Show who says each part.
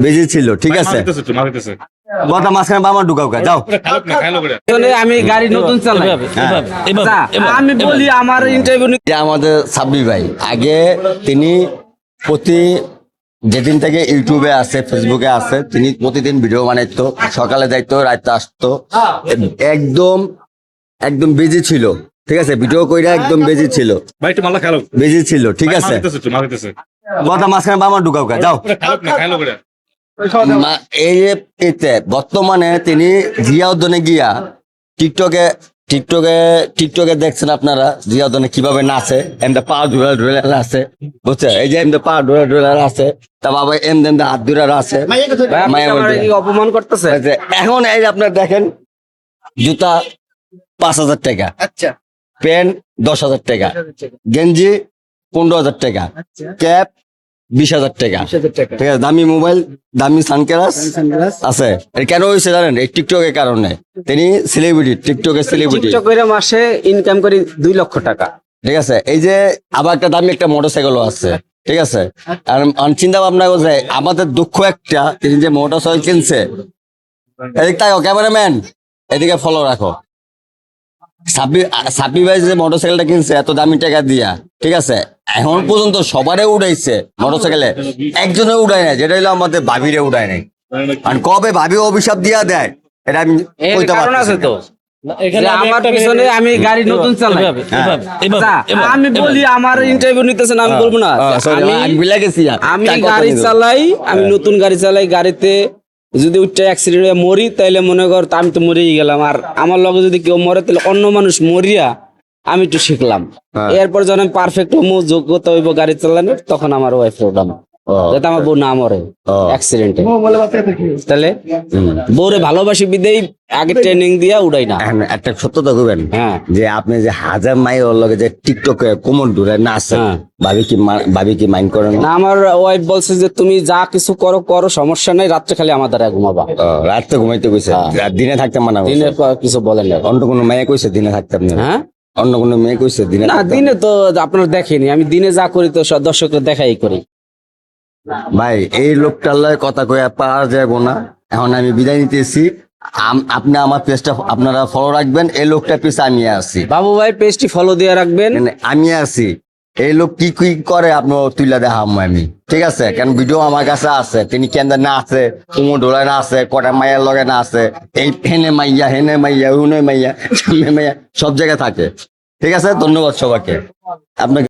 Speaker 1: বেজি ছিল, ঠিক আছে। কথা মাঝখানে বামা ঢুকাও কা, যাও।
Speaker 2: আমি গাড়ি নতুন চালাই। আচ্ছা, আমি বলি আমার ইন্টারভিউ
Speaker 1: যে আমাদের সাব্বির ভাই, আগে তিনি প্রতি যেদিন থেকে ইউটিউবে আছে, ফেসবুকে আছে, তিনি প্রতিদিন ভিডিও বানাইতো, সকালে যাইতো, রাতে আসতো, একদম একদম বিজি ছিল, ঠিক আছে। ভিডিও কইরা একদম বিজি ছিল, বিজি ছিল, ঠিক আছে। কথা মাঝখানে বামা ঢুকাও কা, যাও। এই যে এতে বর্তমানে তিনি জিয়াউদ্দনে গিয়া টিকটকে টিকটকে দেখছেন আপনারা জিয়াউদ্দনে কিভাবে নাচে, এমনি পা ধুলা আছে, বুঝছে, এই যে এমনি পা ধুলা আছে, তা বাবা এমনি হাত ধুলা আছে, মায়া বলতে
Speaker 2: অপমান করতেছে।
Speaker 1: এখন এই যে আপনার দেখেন, জুতা 5,000 টাকা,
Speaker 3: আচ্ছা
Speaker 1: প্যান্ট 10,000 টাকা, গেঞ্জি 15,000 টাকা, ক্যাপ 20,000 টাকা, ঠিক আছে। দামি মোবাইল, দামি সানগ্লাস আছে। এর কেন হয়েছে জানেন? এই টিকটকের কারণে। তিনি সেলিব্রিটি, টিকটকের সেলিব্রিটি,
Speaker 2: টিকটক করে মাসে ইনকাম করি 2 লক্ষ টাকা,
Speaker 1: ঠিক আছে। এই যে আবার একটা দামি একটা মোটরসাইকেলও আছে, ঠিক আছে। আর চিন্তা ভাবনা করছে আমাদের দুঃখ একটা, তিনি যে মোটরসাইকেল কিনছে, এদিক তাকাও ক্যামেরাম্যান, এদিকে ফলো রাখো। সাব্বির ভাই যে মোটরসাইকেলটা কিনছে এত দামি টাকা দিয়া, ঠিক আছে, এখন পর্যন্ত সবারে উড়াইছে মোটরসাইকেলে, একজনে উড়ায় নাই, যেটা হলো আমাদের ভাবিরে উড়ায় নাই। আর কবে ভাবি অভিশাপ দিয়া দেয় এটা আমি
Speaker 2: এর
Speaker 1: কইতে
Speaker 2: কারণ আছে
Speaker 1: পারতেছি
Speaker 2: তো।
Speaker 1: না।
Speaker 2: যে আমার পিছনে আমি গাড়ি নতুন চালাই। আচ্ছা, আমি বলি আমার ইন্টারভিউ নিতেছেন, আমি বলবো না।
Speaker 1: আমি ভুলে গেছি আর।
Speaker 2: আমি
Speaker 1: তার কথা
Speaker 2: গাড়ি
Speaker 1: নিবো।
Speaker 2: চালাই, আমি নতুন গাড়ি চালাই, গাড়িতে যদি উঠে অ্যাক্সিডেন্ট হয়ে মরি তাইলে মনে কর তা আমি তো মরেই গেলাম। আর আমার লগে যদি কেউ মরে তাহলে অন্য মানুষ মরিয়া আমি একটু শিখলাম। এরপর যখন আমি পারফেক্ট হবো, যোগ্যতা হইব গাড়ি চালানোর, তখন আমার ওয়াইফ প্রোগ্রাম, যাতে আমার বউ না মরে অ্যাক্সিডেন্টে। তাহলে বউরে ভালোবাসি বিদেই আগে ট্রেনিং দিয়া উড়াই না।
Speaker 1: এখন একটা সত্যতা কইবেন,
Speaker 2: হ্যাঁ।
Speaker 1: যে আপনি যে হাজার মাইল লগে যে টিকটকে কোমর দূরে নাচেন,
Speaker 2: হ্যাঁ।
Speaker 1: ভাবি কি মাইন্ড করেন না?
Speaker 2: না, আমার ওয়াইফ বলছে যে তুমি যা কিছু করো করো, সমস্যা নাই, রাত্রে খালি আমার দ্বারা ঘুমাবা।
Speaker 1: রাতে ঘুমাইতে কইছে, আর দিনে থাকতে মানা করছে?
Speaker 2: দিনে কিছু বলেন না।
Speaker 1: অন্য কোনো মেয়ে কইছে দিনে থাকতে আপনি?
Speaker 2: হ্যাঁ,
Speaker 1: অন্য কোনো মেয়ে কইছে দিনে
Speaker 2: না
Speaker 1: থাকতে?
Speaker 2: দিনে তো আপনার দেখেনি, আমি দিনে যা করি তো সব দর্শকরা দেখাই করি।
Speaker 1: ভাই এই লোকটার লয় কথা কইয়া পাওয়া যাবো না, এখন আমি বিদায় নিতেছি। আপনি আমার পেজটা আপনারা ফলো রাখবেন, এই লোকটা পেছে আমি আছি,
Speaker 2: বাবু ভাই পেজটি ফলো দিয়ে রাখবেন।
Speaker 1: আমি আছি। এই লোক কি কি করে আপনার তুইলা দেখাম আমি, ঠিক আছে। কেন ভিডিও আমার কাছে আছে, তিনি কেন্দ্রে না আছে, কুমো ডোলায় না আছে, কটা মাইয়ার লগে না আছে, এই হেনে মাইয়া উনে মাইয়া সামনে মাইয়া সব জায়গায় থাকে, ঠিক আছে। ধন্যবাদ সবাইকে। আপনাকে